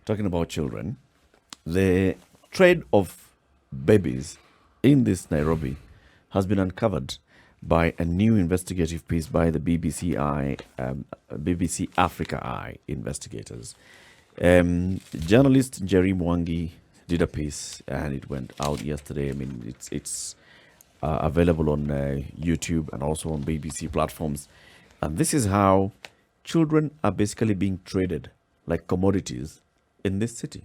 talking about children, the trade of babies in this Nairobi has been uncovered by a new investigative piece by the BBC Africa Eye investigators. Journalist Njeri Mwangi did a piece, and it went out yesterday. I mean, it's available on YouTube and also on BBC platforms. And this is how children are basically being traded like commodities in this city.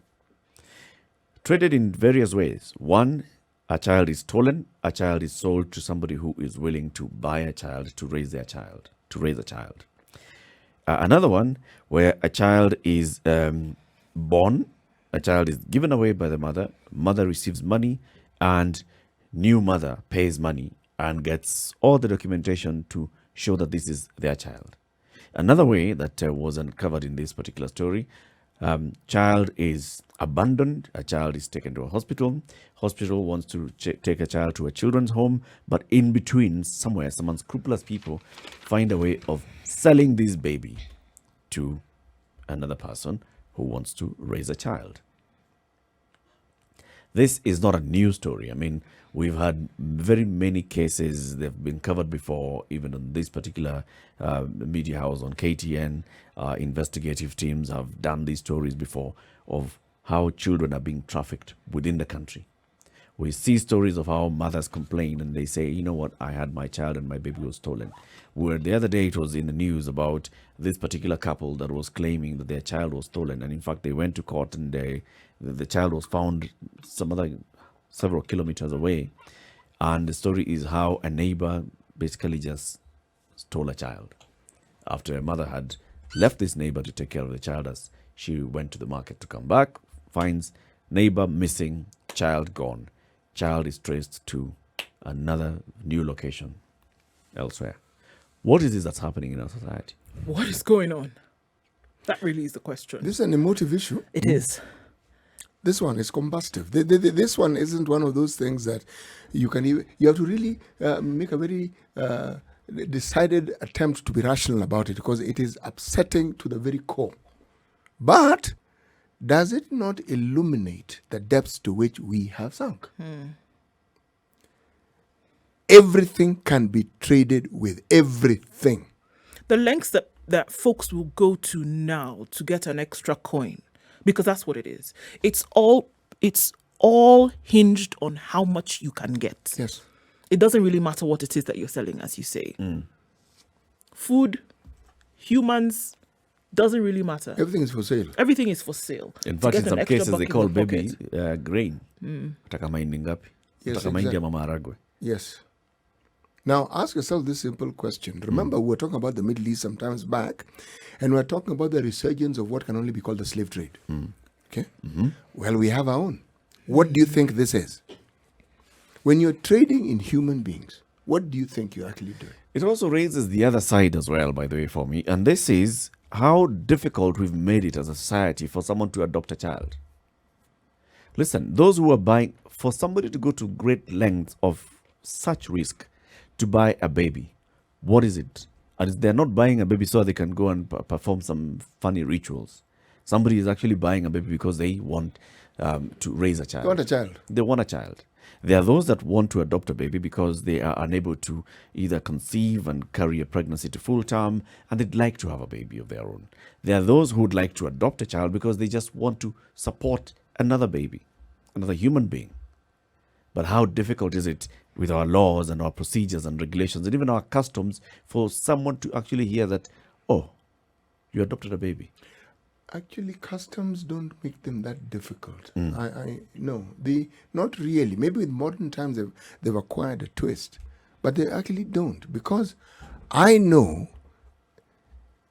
Traded in various ways. One, a child is stolen, a child is sold to somebody who is willing to buy a child to raise a child. Another one where a child is born, a child is given away by the mother receives money, and new mother pays money and gets all the documentation to show that this is their child. Another way that was uncovered in this particular story, child is abandoned, a child is taken to a hospital wants to take a child to a children's home, but in between somewhere some unscrupulous people find a way of selling this baby to another person who wants to raise a child. This is not a new story. I mean, we've had very many cases. They've been covered before, even on this particular media house on KTN. Investigative teams have done these stories before of how children are being trafficked within the country. We see stories of how mothers complain and they say, you know what, I had my child and my baby was stolen. Where the other day it was in the news about this particular couple that was claiming that their child was stolen. And in fact, they went to court and the child was found several kilometers away. And the story is how a neighbor basically just stole a child after a mother had left this neighbor to take care of the child as she went to the market to come back, finds neighbor missing, child gone. Child is traced to another new location elsewhere. What is this that's happening in our society? What is going on? That really is the question. This is an emotive issue. It is. This one is combustive. This one isn't one of those things that you have to really make a very decided attempt to be rational about it, because it is upsetting to the very core. But does it not illuminate the depths to which we have sunk? Everything can be traded with everything. The lengths that folks will go to now to get an extra coin, because that's what it is. It's all hinged on how much you can get. Yes. It doesn't really matter what it is that you're selling, as you say. Food, humans, doesn't really matter. Everything is for sale. Everything is for sale. In fact, in some cases, they call baby grain. Yes, exactly. Yes. Now, ask yourself this simple question. Remember, we were talking about the Middle East some times back, and we were talking about the resurgence of what can only be called the slave trade. Okay? Well, we have our own. What do you think this is? When you're trading in human beings, what do you think you're actually doing? It also raises the other side as well, by the way, for me. And this is how difficult we've made it as a society for someone to adopt a child. Listen, those who are buying, for somebody to go to great lengths of such risk to buy a baby, what is it? And they're not buying a baby so they can go and perform some funny rituals. Somebody is actually buying a baby because they want to raise a child. They want a child. They want a child. There are those that want to adopt a baby because they are unable to either conceive and carry a pregnancy to full term, and they'd like to have a baby of their own. There are those who would like to adopt a child because they just want to support another baby, another human being. But how difficult is it with our laws and our procedures and regulations and even our customs for someone to actually hear that, oh, you adopted a baby? Actually, customs don't make them that difficult. No, not really. Maybe with modern times they've acquired a twist, but they actually don't, because I know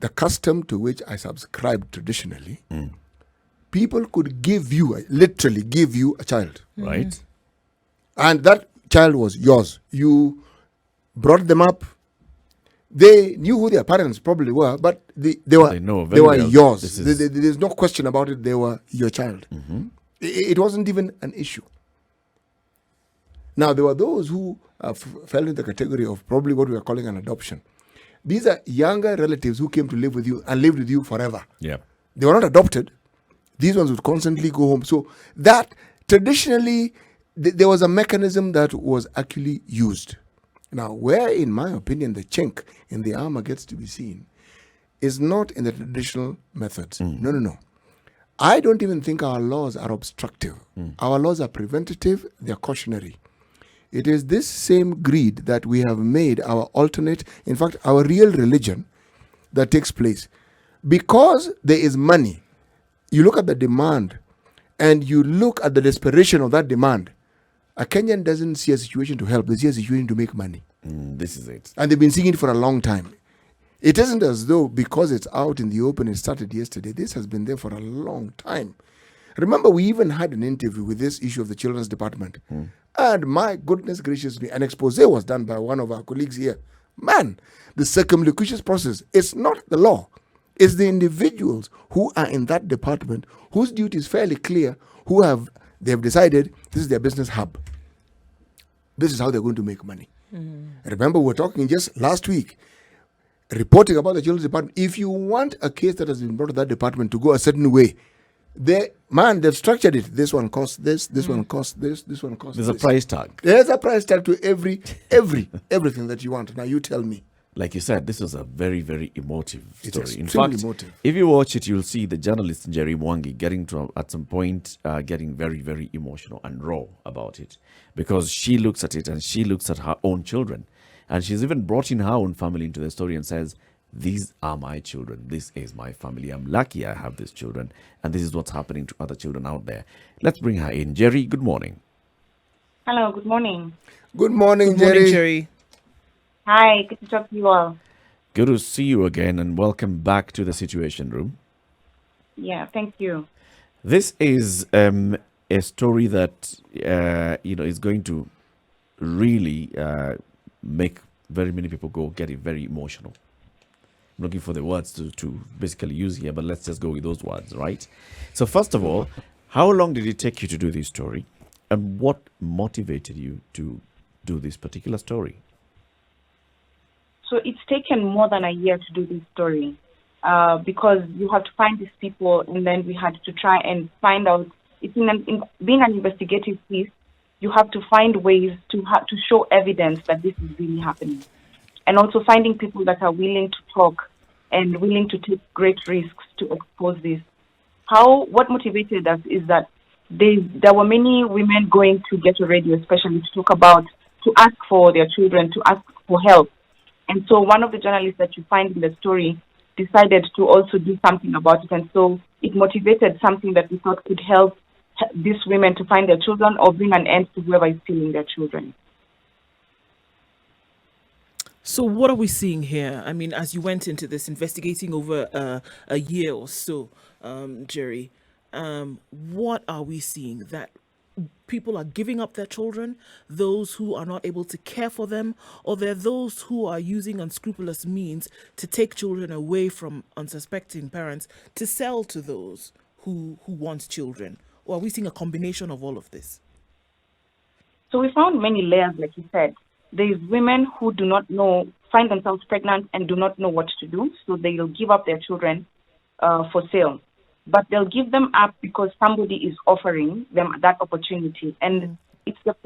the custom to which I subscribed traditionally. People could literally give you a child, right? And that child was yours. You brought them up. They knew who their parents probably were, but they were yours. There's no question about it. They were your child. It wasn't even an issue. Now, there were those who fell in the category of probably what we are calling an adoption. These are younger relatives who came to live with you and lived with you forever. Yeah. They were not adopted. These ones would constantly go home. So that traditionally, there was a mechanism that was actually used. Now, where, in my opinion, the chink in the armor gets to be seen is not in the traditional methods. No. I don't even think our laws are obstructive. Our laws are preventative, they're cautionary. It is this same greed that we have made our alternate, in fact, our real religion that takes place. Because there is money, you look at the demand and you look at the desperation of that demand. A Kenyan doesn't see a situation to help, they see a situation to make money. This is it. And they've been seeing it for a long time. It isn't as though because it's out in the open, it started yesterday. This has been there for a long time. Remember, we even had an interview with this issue of the Children's Department. And my goodness gracious me, an expose was done by one of our colleagues here. Man, the circumlocution process, it's not the law. It's the individuals who are in that department, whose duty is fairly clear, they have decided this is their business hub. This is how they're going to make money. Remember, we were talking just last week, reporting about the Children's Department. If you want a case that has been brought to that department to go a certain way, they've structured it. This one costs this one costs this one costs There's this. a price tag. There's a price tag to everything that you want. Now you tell me. Like you said, this was a very, very emotive It's story. In extremely fact, emotive. if you watch it, you'll see the journalist Njeri Mwangi at some point getting very, very emotional and raw about it, because she looks at it and she looks at her own children, and she's even brought in her own family into the story and says, "These are my children. This is my family. I'm lucky I have these children, and this is what's happening to other children out there." Let's bring her in. Njeri, good morning. Hello, good morning. Good morning, Good morning, Jerry. Jerry. Hi, good to talk to you all. Good to see you again, and welcome back to the Situation Room. Yeah, thank you. This is a story that is going to really make very many people get very emotional. I'm looking for the words to basically use here, but let's just go with those words, right? So first of all, how long did it take you to do this story, and what motivated you to do this particular story? So it's taken more than a year to do this story because you have to find these people, and then we had to try and find out. It's in being an investigative piece, you have to find ways to show evidence that this is really happening, and also finding people that are willing to talk and willing to take great risks to expose this. What motivated us is that there were many women going to Ghetto Radio, especially to ask for their children, to ask for help. And so one of the journalists that you find in the story decided to also do something about it. And so it motivated something that we thought could help these women to find their children or bring an end to whoever is stealing their children. So what are we seeing here? I mean, as you went into this investigating over a year or so, Jerry, what are we seeing? That people are giving up their children, those who are not able to care for them, or there are those who are using unscrupulous means to take children away from unsuspecting parents to sell to those who want children? Or are we seeing a combination of all of this? So we found many layers, like you said. There's women who do not know, find themselves pregnant and do not know what to do, so they'll give up their children for sale. But they'll give them up because somebody is offering them that opportunity. And it's the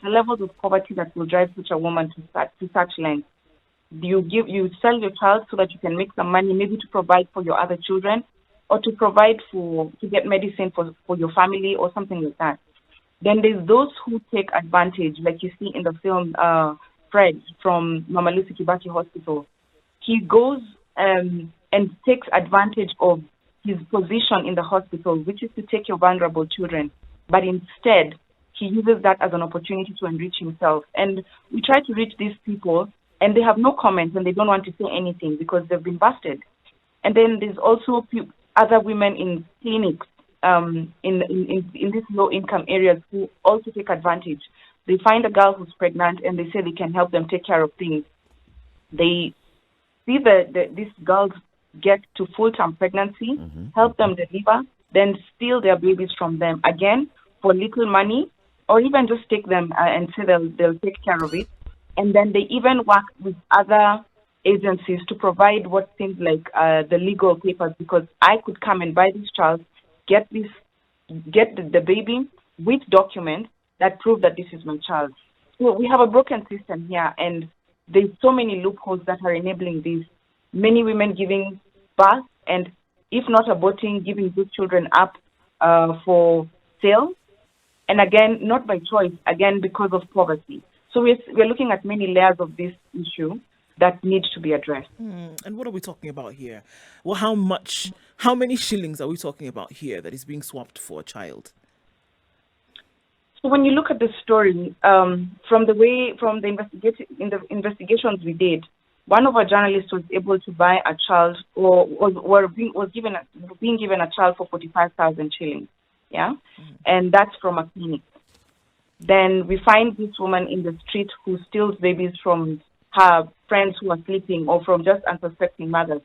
levels of poverty that will drive such a woman to such lengths. You sell your child so that you can make some money, maybe to provide for your other children, or to provide to get medicine for your family or something like that. Then there's those who take advantage, like you see in the film Fred from Mama Lucy Kibaki Hospital. He goes and takes advantage of his position in the hospital, which is to take your vulnerable children. But instead, he uses that as an opportunity to enrich himself. And we try to reach these people, and they have no comments, and they don't want to say anything because they've been busted. And then there's also other women in clinics in these low-income areas who also take advantage. They find a girl who's pregnant, and they say they can help them take care of things. They see these girls get to full-term pregnancy, help them deliver, then steal their babies from them again for little money, or even just take them and say they'll take care of it. And then they even work with other agencies to provide what seems like the legal papers, because I could come and buy this child, get the baby with documents that prove that this is my child. So we have a broken system here, and there's so many loopholes that are enabling this. Many women giving birth, and if not aborting, giving these children up for sale. And again, not by choice, again, because of poverty. So we're looking at many layers of this issue that need to be addressed. And what are we talking about here? Well, how many shillings are we talking about here that is being swapped for a child? So when you look at the story, from the investigations we did, one of our journalists was able to buy a child, or being given a child for 45,000 shillings. Yeah, and that's from a clinic. Then we find this woman in the street who steals babies from her friends who are sleeping, or from just unsuspecting mothers,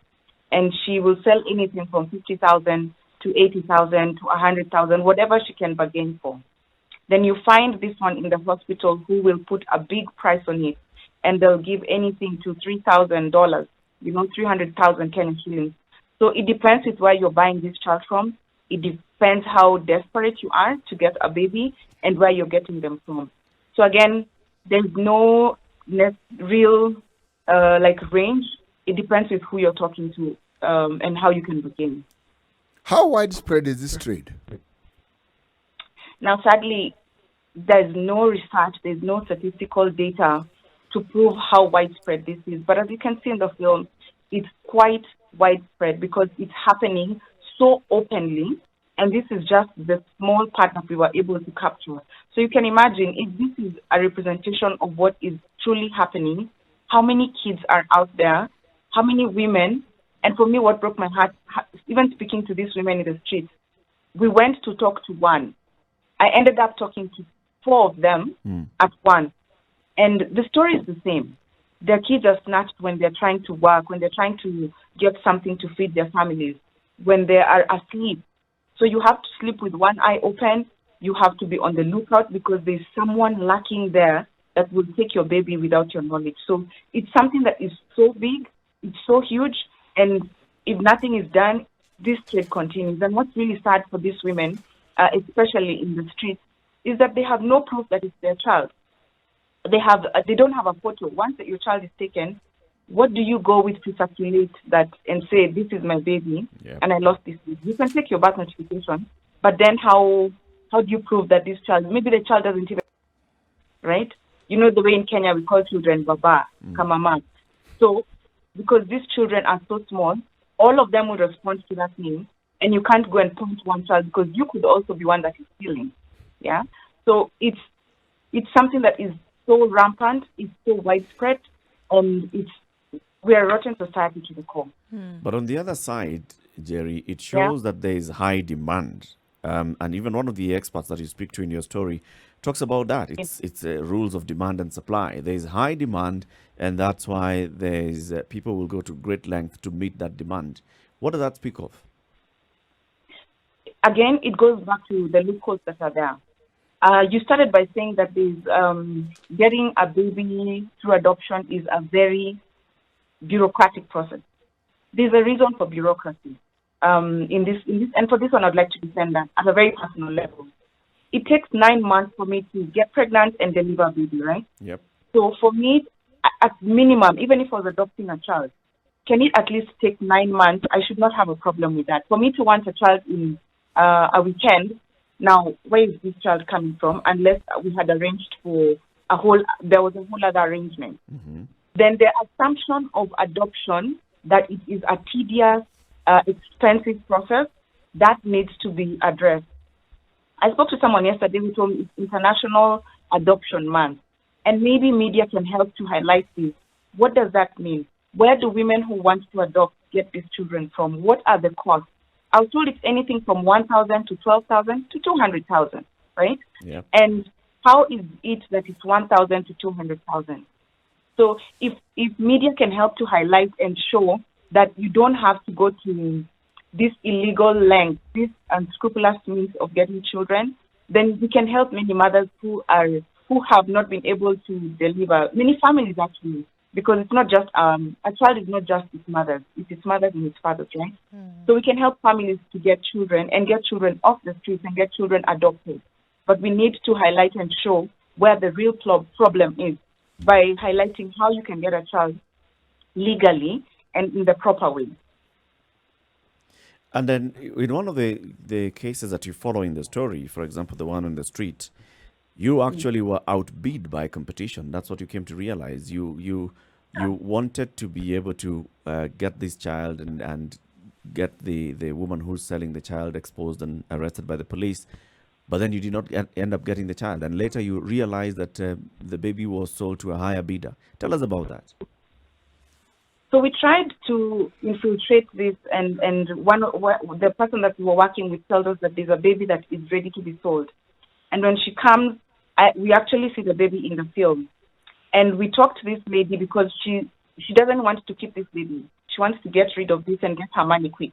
and she will sell anything from 50,000 to 80,000 to 100,000, whatever she can bargain for. Then you find this one in the hospital who will put a big price on it, and they'll give anything to $3,000, 300,000 Kenyan shillings. So it depends with where you're buying this child from. It depends how desperate you are to get a baby and where you're getting them from. So again, there's no real range. It depends with who you're talking to and how you can begin. How widespread is this trade? Now, sadly, there's no research, there's no statistical data to prove how widespread this is. But as you can see in the film, it's quite widespread because it's happening so openly, and this is just the small part that we were able to capture. So you can imagine, if this is a representation of what is truly happening, how many kids are out there, how many women, and for me, what broke my heart, even speaking to these women in the streets, we went to talk to one. I ended up talking to 4 of them at once. And the story is the same. Their kids are snatched when they're trying to work, when they're trying to get something to feed their families, when they are asleep. So you have to sleep with one eye open. You have to be on the lookout because there's someone lurking there that will take your baby without your knowledge. So it's something that is so big, it's so huge, and if nothing is done, this trade continues. And what's really sad for these women, especially in the streets, is that they have no proof that it's their child. They don't have a photo. Once that your child is taken, what do you go with to circulate that and say, this is my baby, and I lost this baby? You can take your birth notification, but then how do you prove that this child, maybe the child doesn't even, right? You know the way in Kenya we call children baba, kamama. So because these children are so small, all of them will respond to that name, and you can't go and point one child because you could also be one that is stealing. Yeah. So it's something that is so rampant, it's so widespread, and we are a rotten society to the core. But on the other side, Njeri, it shows that there is high demand. And even one of the experts that you speak to in your story talks about that. It's rules of demand and supply. There is high demand, and that's why there's people will go to great length to meet that demand. What does that speak of? Again, it goes back to the loopholes that are there. You started by saying that getting a baby through adoption is a very bureaucratic process. There's a reason for bureaucracy in this, and for this one, I'd like to defend that at a very personal level. It takes 9 months for me to get pregnant and deliver a baby, right? Yep. So for me, at minimum, even if I was adopting a child, can it at least take 9 months? I should not have a problem with that. For me to want a child in a weekend, now, where is this child coming from? Unless we had arranged for there was a whole other arrangement. Mm-hmm. Then the assumption of adoption that it is a tedious, expensive process, that needs to be addressed. I spoke to someone yesterday who told me it's International Adoption Month, and maybe media can help to highlight this. What does that mean? Where do women who want to adopt get these children from? What are the costs? I was told it's anything from 1,000 to 12,000 to 200,000, right? Yeah. And how is it that it's 1,000 to 200,000? So if media can help to highlight and show that you don't have to go to this illegal length, this unscrupulous means of getting children, then we can help many mothers who have not been able to deliver. Many families actually because it's not just a child is not just its mother's, it's its mother's and its father's, right? So we can help families to get children and get children off the streets and get children adopted. But we need to highlight and show where the real problem is by highlighting how you can get a child legally and in the proper way. And then in one of the cases that you follow in the story, for example, the one on the street, you actually were outbid by competition. That's what you came to realize. You wanted to be able to get this child and get the woman who's selling the child exposed and arrested by the police, but then you did not end up getting the child. And later you realized that the baby was sold to a higher bidder. Tell us about that. So we tried to infiltrate this, and the person that we were working with tells us that there's a baby that is ready to be sold. And when she comes, we actually see the baby in the film. And we talked to this lady because she doesn't want to keep this baby. She wants to get rid of this and get her money quick.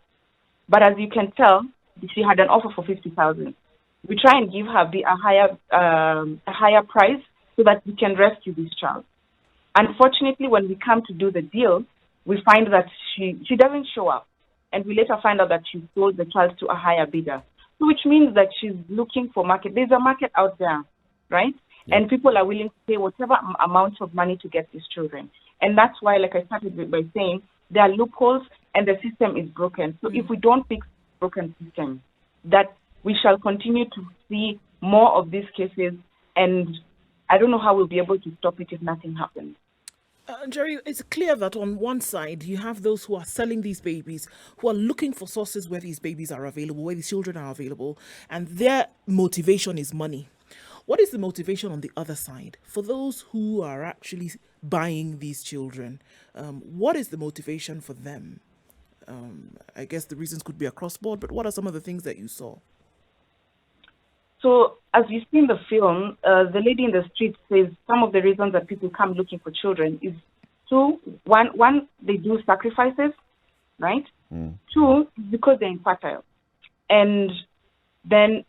But as you can tell, she had an offer for 50,000. We try and give her a higher price so that we can rescue this child. Unfortunately, when we come to do the deal, we find that she doesn't show up. And we later find out that she sold the child to a higher bidder. So which means that she's looking for market. There's a market out there, right? Yeah. And people are willing to pay whatever amount of money to get these children. And that's why, like I started by saying, there are loopholes and the system is broken. So if we don't fix the broken system, that we shall continue to see more of these cases. And I don't know how we'll be able to stop it if nothing happens. Njeri, it's clear that on one side, you have those who are selling these babies, who are looking for sources where these babies are available, where these children are available, and their motivation is money. What is the motivation on the other side for those who are actually buying these children? What is the motivation for them? I guess the reasons could be across board, but what are some of the things that you saw? So, as you see in the film, the lady in the street says some of the reasons that people come looking for children is two. One, they do sacrifices, right? Two, because they're infertile. And then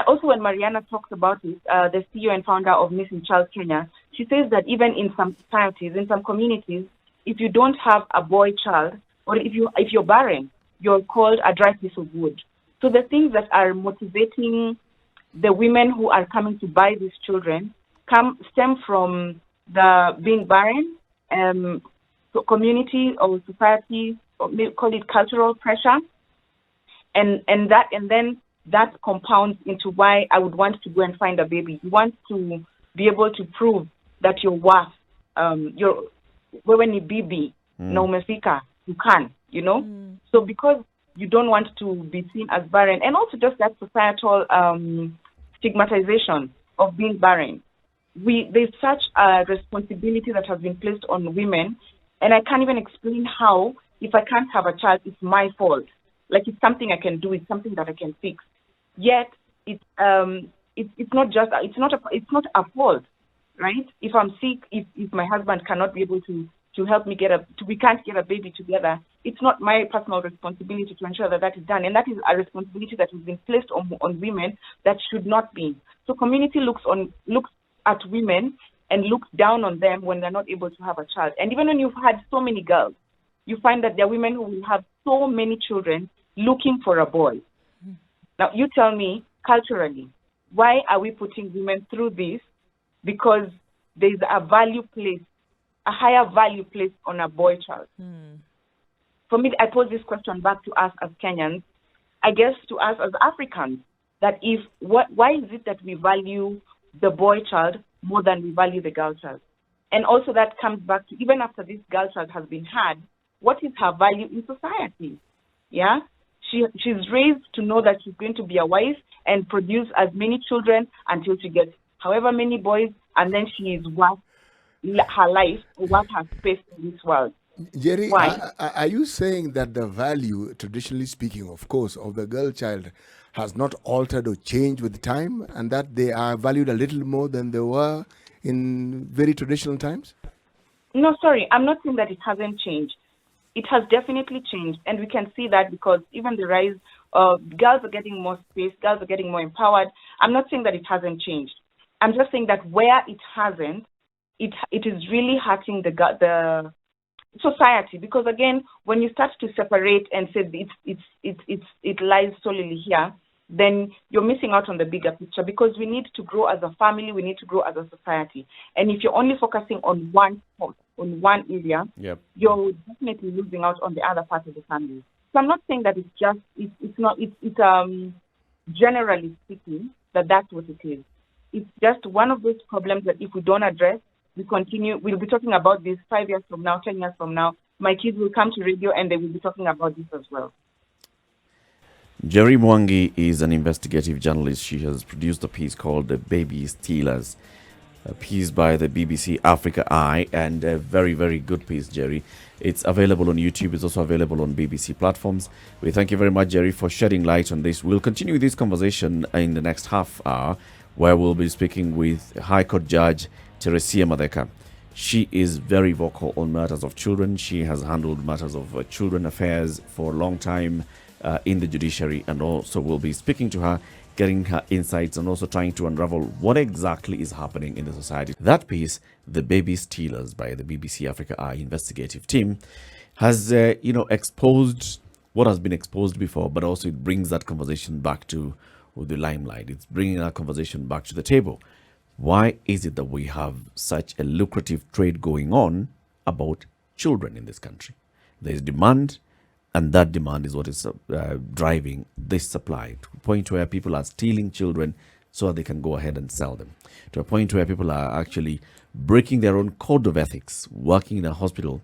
also when Mariana talks about it, the CEO and founder of Missing Child Kenya, she says that even in some societies, in some communities, if you don't have a boy child, or if you're barren, you're called a dry piece of wood. So the things that are motivating the women who are coming to buy these children stem from the being barren, so community or society, or maybe call it cultural pressure, and then that compounds into why I would want to go and find a baby. You want to be able to prove that you're worth when you baby, no Matheka, you can, So because you don't want to be seen as barren, and also just that societal stigmatization of being barren. There's such a responsibility that has been placed on women, and I can't even explain how, if I can't have a child, it's my fault. Like it's something I can do, it's something that I can fix. Yet it's not a fault, right? If I'm sick, if my husband cannot be able to help me we can't get a baby together, it's not my personal responsibility to ensure that is done. And that is a responsibility that has been placed on women that should not be. So community looks at women and looks down on them when they're not able to have a child. And even when you've had so many girls, you find that there are women who will have so many children looking for a boy. Now, you tell me, culturally, why are we putting women through this? Because there's a higher value placed on a boy child. For me, I pose this question back to us as Kenyans, I guess to us as Africans, that why is it that we value the boy child more than we value the girl child? And also that comes back to, even after this girl child has been had, what is her value in society? Yeah? She's raised to know that she's going to be a wife and produce as many children until she gets however many boys, and then she is worth her life, worth her space in this world. Njeri, are you saying that the value, traditionally speaking, of course, of the girl child has not altered or changed with time, and that they are valued a little more than they were in very traditional times? No, sorry, I'm not saying that it hasn't changed. It has definitely changed, and we can see that because even the rise of girls are getting more space, girls are getting more empowered. I'm not saying that it hasn't changed. I'm just saying that where it hasn't, it is really hurting the society, because again, when you start to separate and say it lies solely here, then you're missing out on the bigger picture, because we need to grow as a family, we need to grow as a society. And if you're only focusing on one spot, on one area, Yep. you're definitely losing out on the other part of the family. So I'm not saying that it's generally speaking that's what it is. It's just one of those problems that if we don't address, we'll be talking about this 5 years from now, 10 years from now. My kids will come to radio and they will be talking about this as well. Njeri Mwangi is an investigative journalist. She has produced a piece called The Baby Stealers, a piece by the BBC Africa Eye, and a very, very good piece, Njeri. It's available on YouTube. It's also available on BBC platforms. We thank you very much, Njeri, for shedding light on this. We'll continue this conversation in the next half hour, where we'll be speaking with High Court Judge Theresia Matheka. She is very vocal on matters of children. She has handled matters of children affairs for a long time in the judiciary, and also we'll be speaking to her, getting her insights, and also trying to unravel what exactly is happening in the society. That piece, The Baby Stealers, by the BBC Africa Eye investigative team, has exposed what has been exposed before, but also it brings that conversation back to the limelight. It's bringing that conversation back to the table. Why is it that we have such a lucrative trade going on about children in this country? There is demand, and that demand is what is driving this supply, to a point where people are stealing children so that they can go ahead and sell them, to a point where people are actually breaking their own code of ethics, working in a hospital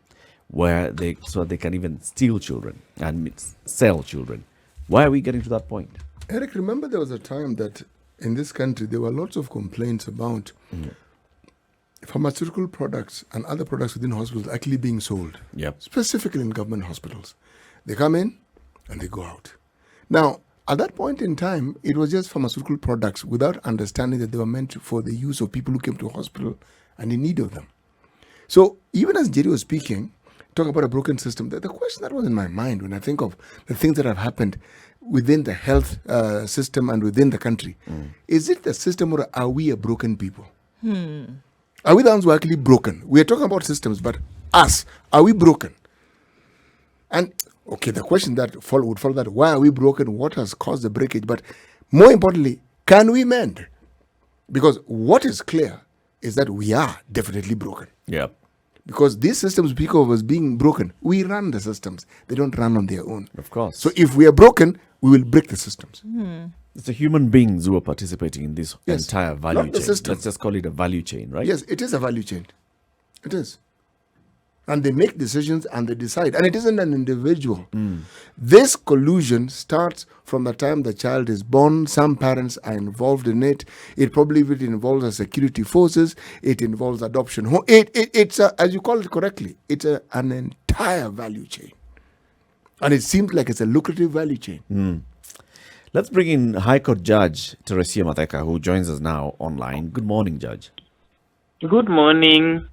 so they can even steal children and sell children. Why are we getting to that point? Eric, remember there was a time that in this country there were lots of complaints about pharmaceutical products and other products within hospitals actually being sold, specifically in government hospitals. They come in and they go out. Now, at that point in time, it was just pharmaceutical products without understanding that they were meant for the use of people who came to hospital and in need of them. So even as Njeri was speaking, talk about a broken system, the question that was in my mind when I think of the things that have happened within the health system and within the country, is it the system, or are we a broken people? Are we the ones who are actually broken? We are talking about systems, but us, are we broken? And okay, the question that would follow that, why are we broken? What has caused the breakage? But more importantly, can we mend? Because what is clear is that we are definitely broken. Yeah. Because these systems speak of as being broken. We run the systems. They don't run on their own. Of course. So if we are broken, we will break the systems. It's the human beings who are participating in this entire value not the chain. system. Let's just call it a value chain, right? Yes, it is a value chain. It is. And they make decisions and they decide. And it isn't an individual. This collusion starts from the time the child is born. Some parents are involved in it. It probably involves the security forces. It involves adoption. It's as you call it correctly, it's an entire value chain. And it seems like it's a lucrative value chain. Let's bring in High Court Judge Theresia Matheka, who joins us now online. Good morning, Judge. Good morning.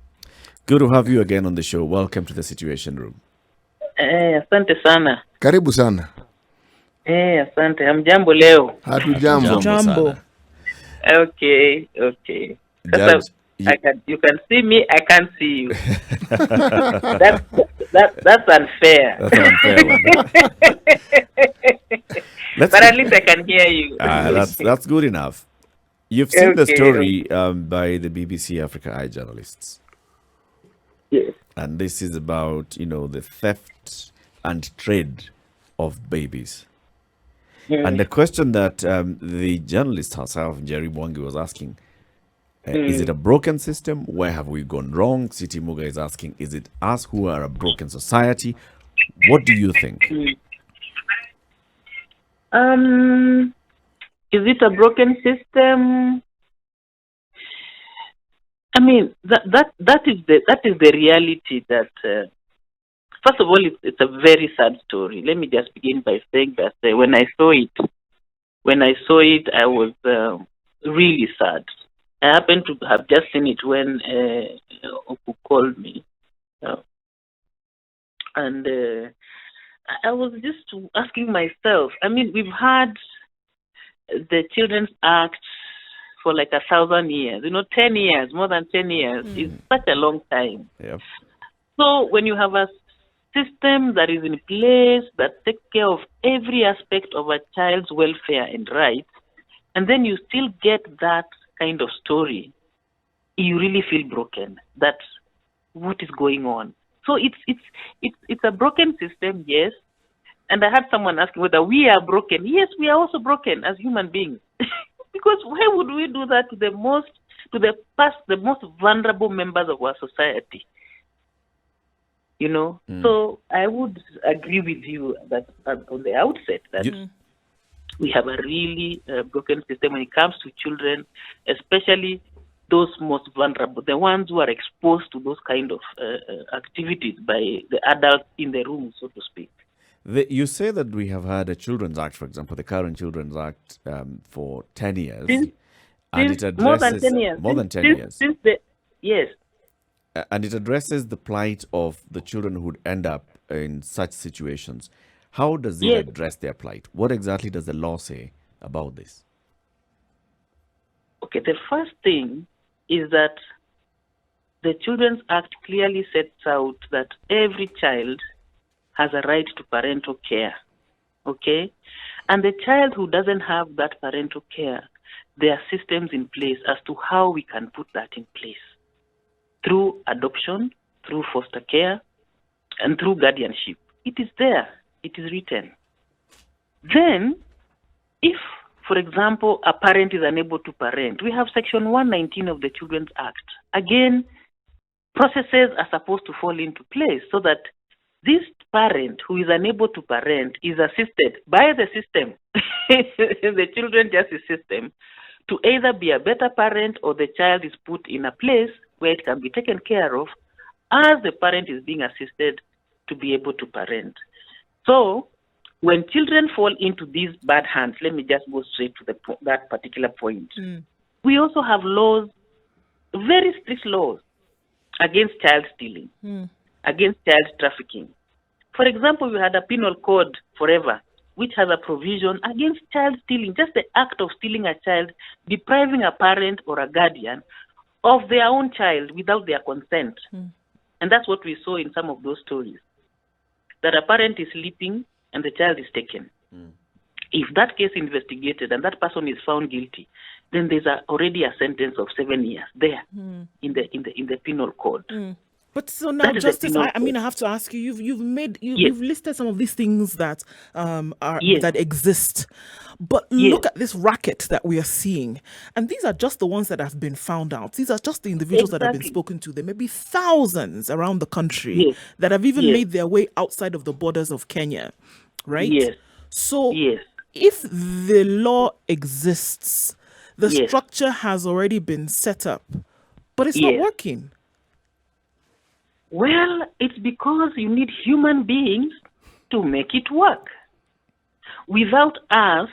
Good to have you again on the show. Welcome to the Situation Room. Asante sana. Karibu sana. Asante. Hamjambo leo. Hatujambo. Jambo. Okay. Judge, you can see me, I can't see you. That's unfair. That's an unfair one. But at least I can hear you. That's good enough. You've seen the story by the BBC Africa Eye journalists. Yes. And this is about, the theft and trade of babies. And the question that the journalist herself, Njeri Mwangi, was asking, is it a broken system? Where have we gone wrong? Siti Muga is asking, is it us who are a broken society? What do you think? Is it a broken system? I mean, that is the reality that, first of all, it's a very sad story. Let me just begin by saying that when I saw it, I was really sad. I happened to have just seen it when Oku called me. And I was just asking myself, I mean, we've had the Children's Act for like 1,000 years. 10 years, more than 10 years is such a long time. Yep. So when you have a system that is in place that takes care of every aspect of a child's welfare and rights, and then you still get that kind of story, you really feel broken. That's what is going on. So it's a broken system, yes. And I had someone asking whether we are broken. Yes, we are also broken as human beings. Because why would we do that to the most vulnerable members of our society? So I would agree with you that on the outset that we have a really broken system when it comes to children, especially those most vulnerable, the ones who are exposed to those kind of activities by the adults in the room, so to speak. You say that we have had a Children's Act, for example, the current Children's Act for 10 years. And it addresses more than 10 years. More than 10 years. Yes. And it addresses the plight of the children who would end up in such situations. How does it address their plight? What exactly does the law say about this? Okay, the first thing is that the Children's Act clearly sets out that every child has a right to parental care, okay? And the child who doesn't have that parental care, there are systems in place as to how we can put that in place. Through adoption, through foster care, and through guardianship. It is there. It is written. Then, if, for example, a parent is unable to parent, we have Section 119 of the Children's Act. Again, processes are supposed to fall into place so that this parent who is unable to parent is assisted by the system, the children justice system, to either be a better parent or the child is put in a place where it can be taken care of as the parent is being assisted to be able to parent. So, when children fall into these bad hands, let me just go straight to that particular point. We also have laws, very strict laws, against child stealing, against child trafficking. For example, we had a penal code forever, which has a provision against child stealing, just the act of stealing a child, depriving a parent or a guardian of their own child without their consent. And that's what we saw in some of those stories, that a parent is sleeping and the child is taken. If that case is investigated and that person is found guilty, then there's already a sentence of 7 years there in the penal code. But so now, Justice, I mean, I have to ask you. You've listed some of these things that that exist, but look at this racket that we are seeing, and these are just the ones that have been found out. These are just the individuals that have been spoken to. There may be thousands around the country that have even made their way outside of the borders of Kenya, right? So, if the law exists, the structure has already been set up, but it's not working. Well, it's because you need human beings to make it work. Without us,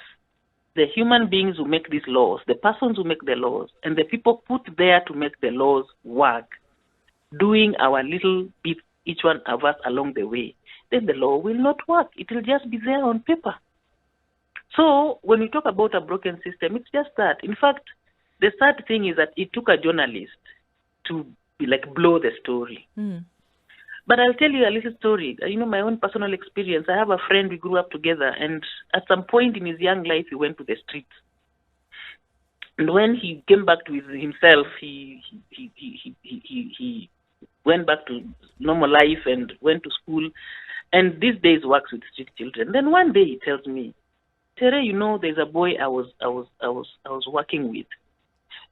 the human beings who make these laws, the persons who make the laws, and the people put there to make the laws work, doing our little bit, each one of us along the way, then the law will not work. It will just be there on paper. So when we talk about a broken system, it's just that. In fact, the sad thing is that it took a journalist to blow the story. But I'll tell you a little story. My own personal experience. I have a friend, we grew up together, and at some point in his young life, he went to the streets. And when he came back to himself, he went back to normal life and went to school, and these days works with street children. Then one day he tells me, Tere, there's a boy I was working with.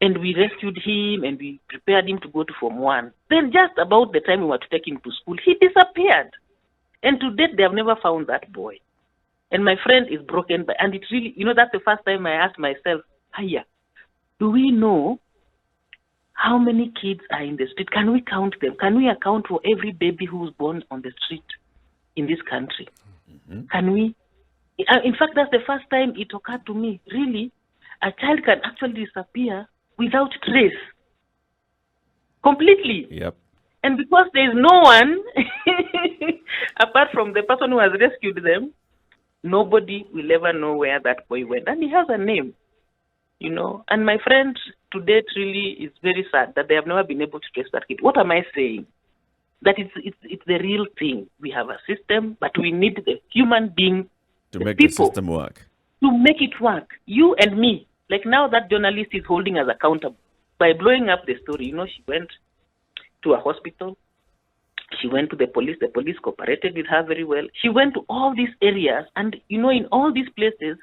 And we rescued him and we prepared him to go to Form 1. Then just about the time we were to take him to school, he disappeared. And to date, they have never found that boy. And my friend is broken. And it's really, that's the first time I asked myself, Hiya, do we know how many kids are in the street? Can we count them? Can we account for every baby who was born on the street in this country? Can we? In fact, that's the first time it occurred to me, really, a child can actually disappear without trace. Completely. Yep. And because there is no one, apart from the person who has rescued them, nobody will ever know where that boy went. And he has a name. And my friend to date really is very sad that they have never been able to trace that kid. What am I saying? That it's the real thing. We have a system, but we need the human being to make the system work. To make it work. You and me. Like now that journalist is holding us accountable by blowing up the story. She went to a hospital. She went to the police. The police cooperated with her very well. She went to all these areas, and in all these places,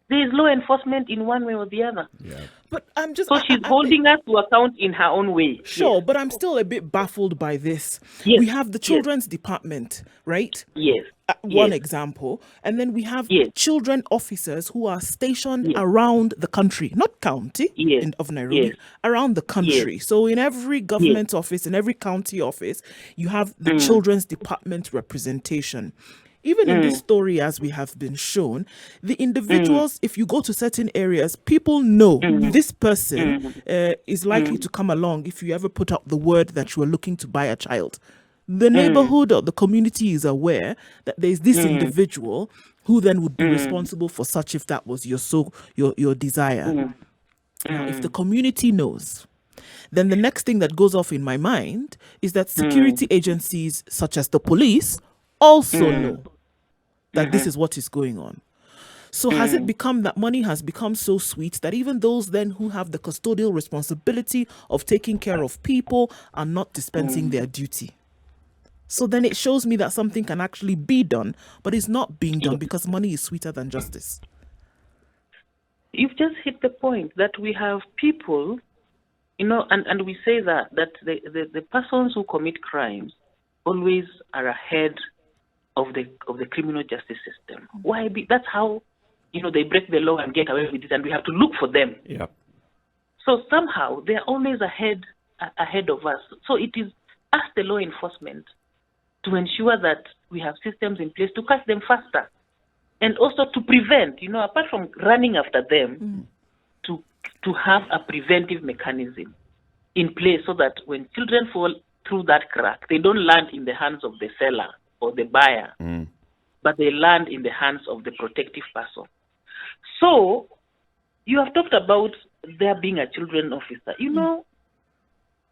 there is law enforcement in one way or the other. Yeah. But I'm just... So she's holding us to account in her own way. Sure, yes. But I'm still a bit baffled by this. Yes. We have the children's department, right? Yes. One example. And then we have children officers who are stationed around the country, not county of Nairobi, around the country. Yes. So in every government office, in every county office, you have the children's department representation. Even in this story, as we have been shown, the individuals, if you go to certain areas, people know this person is likely to come along if you ever put out the word that you are looking to buy a child. The neighborhood or the community is aware that there's this individual who then would be responsible for such if that was your desire. Now, if the community knows, then the next thing that goes off in my mind is that security agencies such as the police also know that this is what is going on. So has it become that money has become so sweet that even those then who have the custodial responsibility of taking care of people are not dispensing their duty? So then it shows me that something can actually be done, but it's not being done because money is sweeter than justice. You've just hit the point that we have people, and we say that the persons who commit crimes always are ahead of the criminal justice system. Why? That's how, they break the law and get away with it, and we have to look for them. Yeah. So somehow they are always ahead of us. So it is us, the law enforcement, to ensure that we have systems in place to catch them faster, and also to prevent. Apart from running after them, to have a preventive mechanism in place so that when children fall through that crack, they don't land in the hands of the seller or the buyer, but they land in the hands of the protective person. So you have talked about there being a children officer.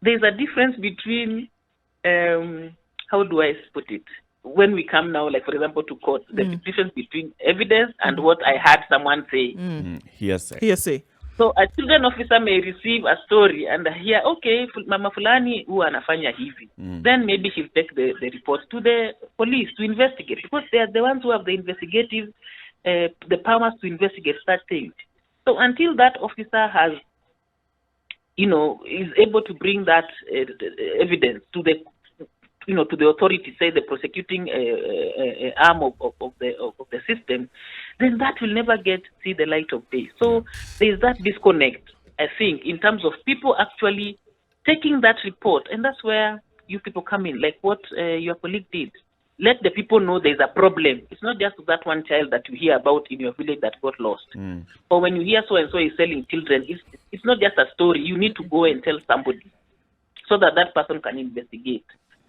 There's a difference between, how do I put it? When we come now, like for example, to court, the difference between evidence and what I had someone say. Hearsay. So a children officer may receive a story and hear, okay, Mama Fulani huwa anafanya hivi. Then maybe she'll take the report to the police to investigate, because they are the ones who have the investigative, the powers to investigate such things. So until that officer has, is able to bring that evidence to the, to the authority, say the prosecuting arm of the system, then that will never see the light of day. So there is that disconnect, I think, in terms of people actually taking that report, and that's where you people come in, like what your colleague did. Let the people know there's a problem. It's not just that one child that you hear about in your village that got lost. Or when you hear so-and-so is selling children, it's not just a story. You need to go and tell somebody so that that person can investigate.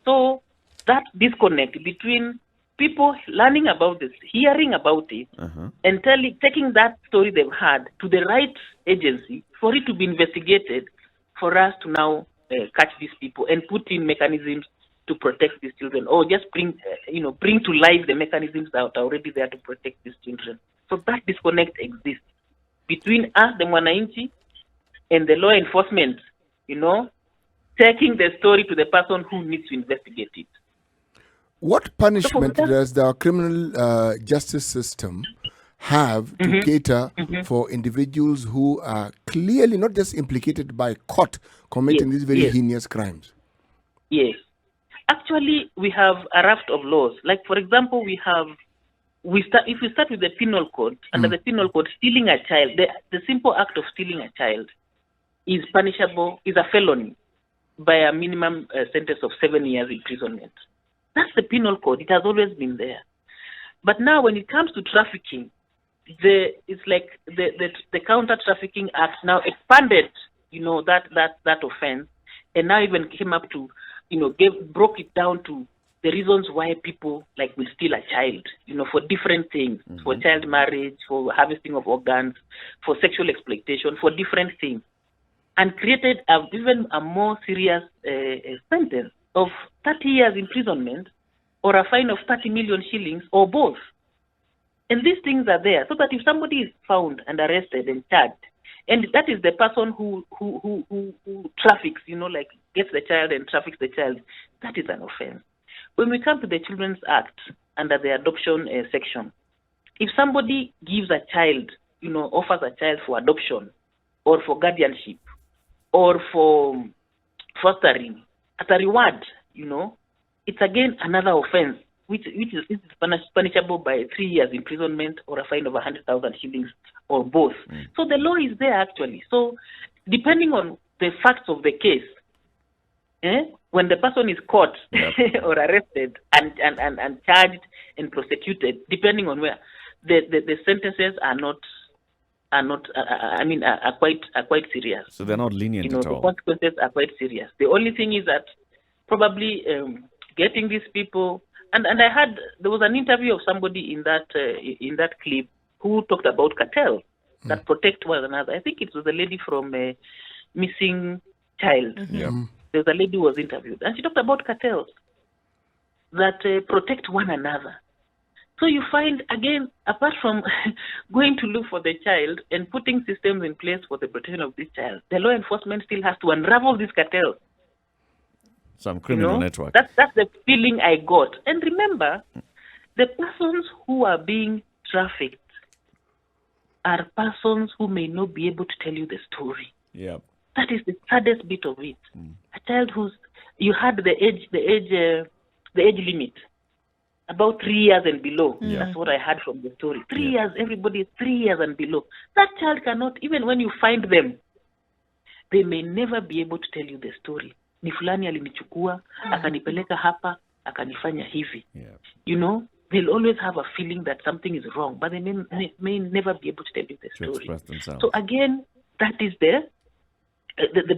So that disconnect between people learning about this, hearing about it, and taking that story they've had to the right agency for it to be investigated, for us to now catch these people and put in mechanisms to protect these children, or just bring to life the mechanisms that are already there to protect these children. So that disconnect exists between us, the Mwananchi, and the law enforcement, taking the story to the person who needs to investigate it. What punishment does the criminal justice system have to cater for individuals who are clearly not just implicated by caught committing these very heinous crimes? Yes. Actually, we have a raft of laws. Like, for example, if we start with the penal code, under the penal code, stealing a child, the simple act of stealing a child is punishable, is a felony by a minimum sentence of 7 years imprisonment. That's the penal code. It has always been there. But now when it comes to trafficking, it's like the Counter-Trafficking Act now expanded, that offense, and now even came up to, broke it down to the reasons why people like will steal a child, for different things, for child marriage, for harvesting of organs, for sexual exploitation, for different things, and created even a more serious sentence of 30 years imprisonment or a fine of 30 million shillings or both. And these things are there so that if somebody is found and arrested and charged, and that is the person who traffics, like gets the child and traffics the child, that is an offense. When we come to the Children's Act under the adoption section, if somebody gives a child, offers a child for adoption or for guardianship or for fostering as a reward, it's again another offense, which is punishable by 3 years imprisonment or a fine of 100,000 shillings or both. So the law is there actually. So depending on the facts of the case, when the person is caught or arrested and charged and prosecuted, depending on where, the sentences are quite serious. So they're not lenient at all. The consequences are quite serious. The only thing is that probably getting these people, and I had, there was an interview of somebody in that clip who talked about cartels that protect one another. I think it was a lady from Missing Child. There was a lady who was interviewed, and she talked about cartels that protect one another. So you find, again, apart from going to look for the child and putting systems in place for the protection of this child, the law enforcement still has to unravel these cartels. Some criminal network. That's the feeling I got. And remember, the persons who are being trafficked are persons who may not be able to tell you the story. Yep. That is the saddest bit of it. A child you had the age limit, about 3 years and below. That's what I heard from the story. 3 years, everybody is 3 years and below. That child cannot, even when you find them, they may never be able to tell you the story. Ni fulani alinichukua, akanipeleka hapa, akanifanya hivi. They'll always have a feeling that something is wrong, but they may never be able to tell you the story. To express themselves. So again, that is the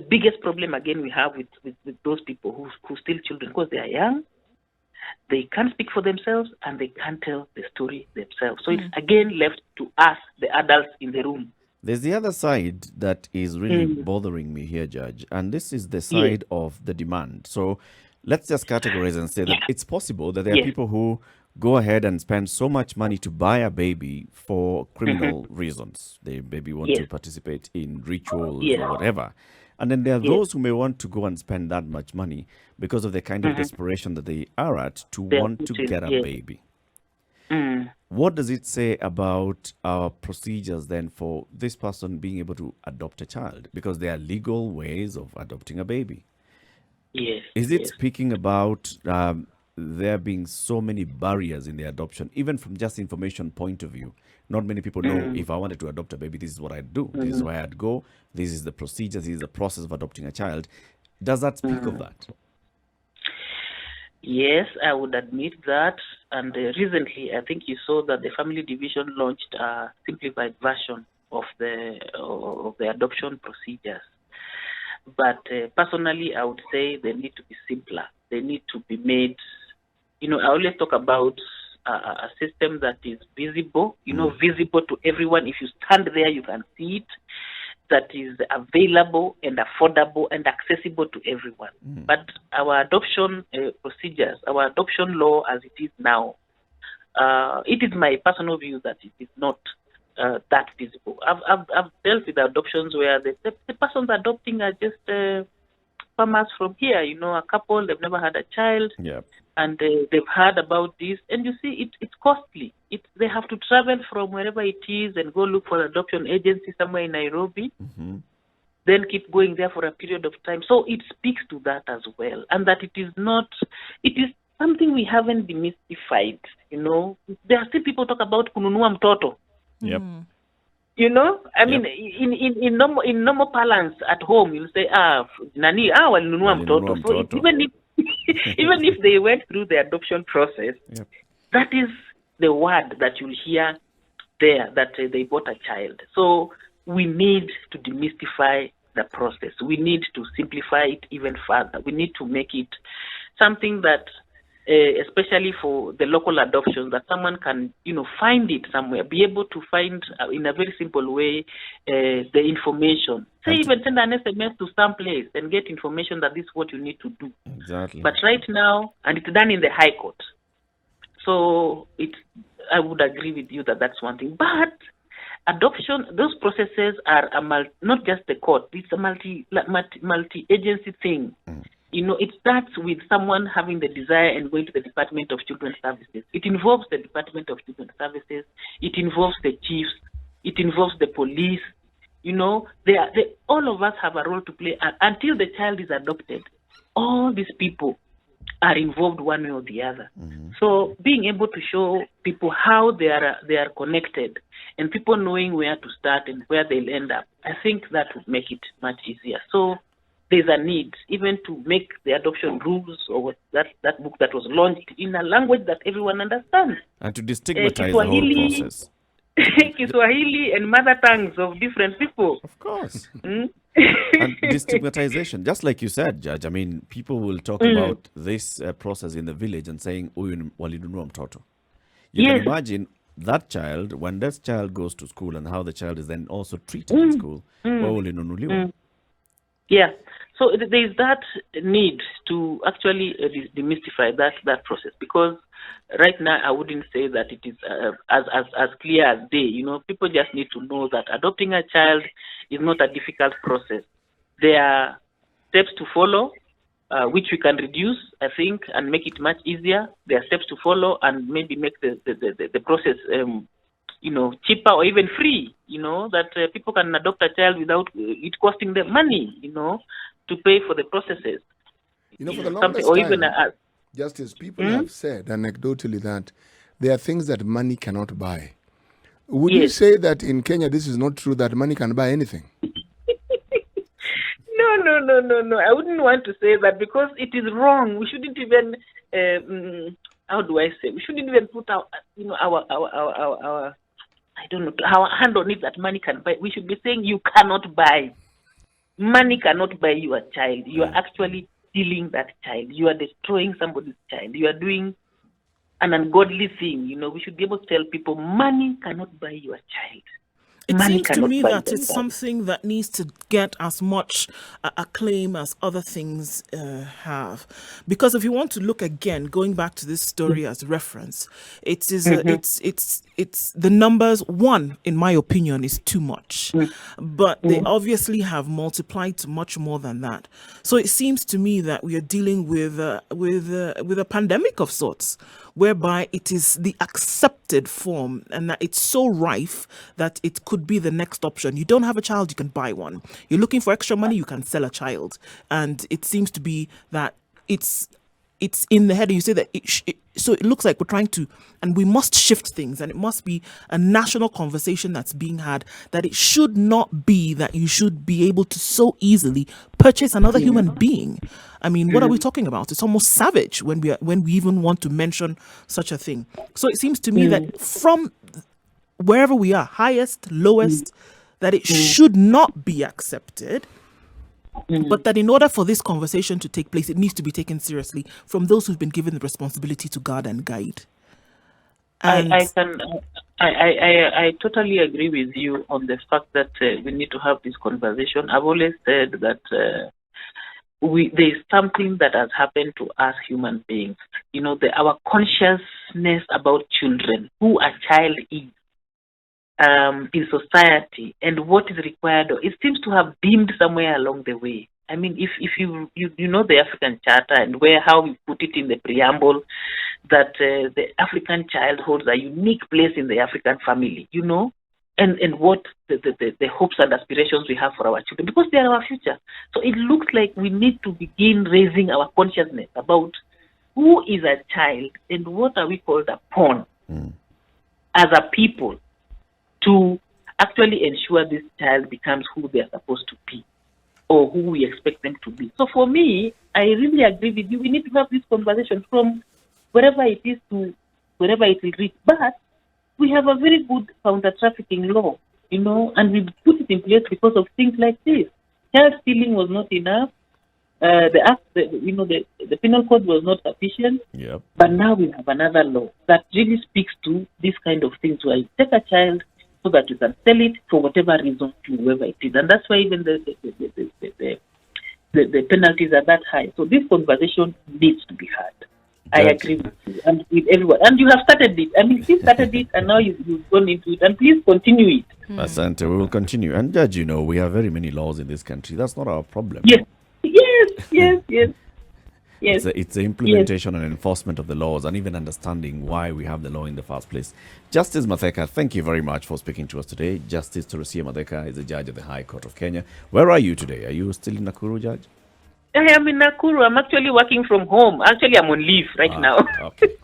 biggest problem again we have with those people who steal children, because they are young, they can't speak for themselves, and they can't tell the story themselves. So it's again left to us, the adults in the room. There's the other side that is really bothering me here, Judge, and this is the side of the demand. So let's just categorize and say that it's possible that there are people who go ahead and spend so much money to buy a baby for criminal reasons. They maybe want to participate in rituals or whatever. And then there are those who may want to go and spend that much money because of the kind of desperation that they are at to want to get a baby. What does it say about our procedures then for this person being able to adopt a child? Because there are legal ways of adopting a baby. Yes. Is it speaking about there being so many barriers in the adoption, even from just information point of view? Not many people know if I wanted to adopt a baby, this is what I'd do. This is where I'd go. This is the procedure. This is the process of adopting a child. Does that speak of that? Yes, I would admit that. And recently, I think you saw that the Family Division launched a simplified version of the adoption procedures. But personally, I would say they need to be simpler. They need to be made. I always talk about a system that is visible. Visible to everyone. If you stand there, you can see it. That is available and affordable and accessible to everyone. But our adoption procedures, our adoption law as it is now, it is my personal view that it is not that visible. I've dealt with adoptions where the persons adopting are just farmers from here. A couple, they've never had a child. And they've heard about this, and you see, it's costly. They have to travel from wherever it is and go look for an adoption agency somewhere in Nairobi, then keep going there for a period of time. So it speaks to that as well, and that it is something we haven't demystified. There are still people talk about kununua mtoto. I mean, in normal parlance at home, you'll say, walinunua mtoto. So even if they went through the adoption process, that is the word that you'll hear there, that they bought a child. So we need to demystify the process. We need to simplify it even further. We need to make it something that especially for the local adoptions, that someone can, find it somewhere, be able to find in a very simple way the information. Say even send an SMS to some place and get information that this is what you need to do. Exactly. But right now, and it's done in the High Court. So I would agree with you that that's one thing. But adoption, those processes are not just the court. It's a multi-agency thing. It starts with someone having the desire and going to the Department of Children's Services. It involves the Department of Children's Services. It involves the chiefs. It involves the police. All of us have a role to play until the child is adopted. All these people are involved one way or the other. So being able to show people how they are connected and people knowing where to start and where they'll end up, I think that would make it much easier. So there's a need even to make the adoption rules or that book that was launched in a language that everyone understands. And to destigmatize the whole process. Kiswahili and mother tongues of different people. Of course. And destigmatization, just like you said, Judge. I mean, people will talk about this process in the village and saying, walidunua mtoto. You can imagine that child, when that child goes to school and how the child is then also treated in school. Yeah. So there is that need to actually demystify that process, because right now I wouldn't say that it is as clear as day. People just need to know that adopting a child is not a difficult process. There are steps to follow, which we can reduce, I think, and make it much easier. There are steps to follow and maybe make the process cheaper or even free, that people can adopt a child without it costing them money, to pay for the processes. For the longest time, Justice, people have said anecdotally that there are things that money cannot buy. Would you say that in Kenya this is not true, that money can buy anything? No. I wouldn't want to say that, because it is wrong. We shouldn't even, how do I say? We shouldn't even put our I don't know, our hand on it that money can buy. We should be saying you cannot buy. Money cannot buy you a child. You are actually stealing that child. You are destroying somebody's child. You are doing an ungodly thing. We should be able to tell people money cannot buy you a child. It seems to me that it's something that needs to get as much acclaim as other things have. Because if you want to look again, going back to this story as reference, it's the numbers. One, in my opinion, is too much, but they obviously have multiplied to much more than that. So it seems to me that we are dealing with a pandemic of sorts, whereby it is the accepted form, and that it's so rife that it could be the next option. You don't have a child, you can buy one. You're looking for extra money, you can sell a child. And it seems to be that it's in the head, and you say that so it looks like we're trying to, and we must shift things, and it must be a national conversation that's being had, that it should not be that you should be able to so easily purchase another human being. I mean, what are we talking about? It's almost savage when we even want to mention such a thing. So it seems to me that from wherever we are, highest, lowest, that it should not be accepted. But that in order for this conversation to take place, it needs to be taken seriously from those who've been given the responsibility to guard and guide. And I totally agree with you on the fact that we need to have this conversation. I've always said that there is something that has happened to us human beings. Our consciousness about children, who a child is, in society, and what is required, it seems to have dimmed somewhere along the way. I mean, if you know the African Charter and how we put it in the preamble, that the African child holds a unique place in the African family, and what the hopes and aspirations we have for our children, because they are our future. So it looks like we need to begin raising our consciousness about who is a child and what are we called upon as a people, to actually ensure this child becomes who they are supposed to be, or who we expect them to be. So for me, I really agree with you. We need to have this conversation from wherever it is to wherever it will reach. But we have a very good counter-trafficking law, and we put it in place because of things like this. Child stealing was not enough. the penal code was not sufficient. Yep. But now we have another law that really speaks to this kind of things, where you take a child so that you can sell it for whatever reason to whoever it is, and that's why even the penalties are that high. So this conversation needs to be had. I agree with you and with everyone. And you have started it. I mean, you started it, and now you've gone into it. And please continue it. Asante, we will continue. And Judge, we have very many laws in this country. That's not our problem. Yes. It's the implementation and enforcement of the laws, and even understanding why we have the law in the first place. Justice Matheka, thank you very much for speaking to us today. Justice Theresia Matheka is a judge of the High Court of Kenya. Where are you today? Are you still in Nakuru, Judge? I am in Nakuru. I'm actually working from home. Actually, I'm on leave right now. Okay.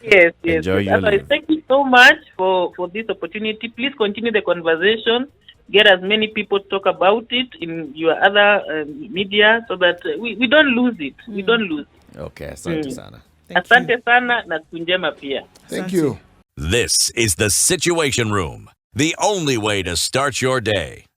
Yes. Enjoy your leave. Thank you so much for this opportunity. Please continue the conversation. Get as many people to talk about it in your other media, so that we don't lose it. We don't lose it. Okay, asante sana. Asante sana na siku njema pia. Thank you. This is The Situation Room, the only way to start your day.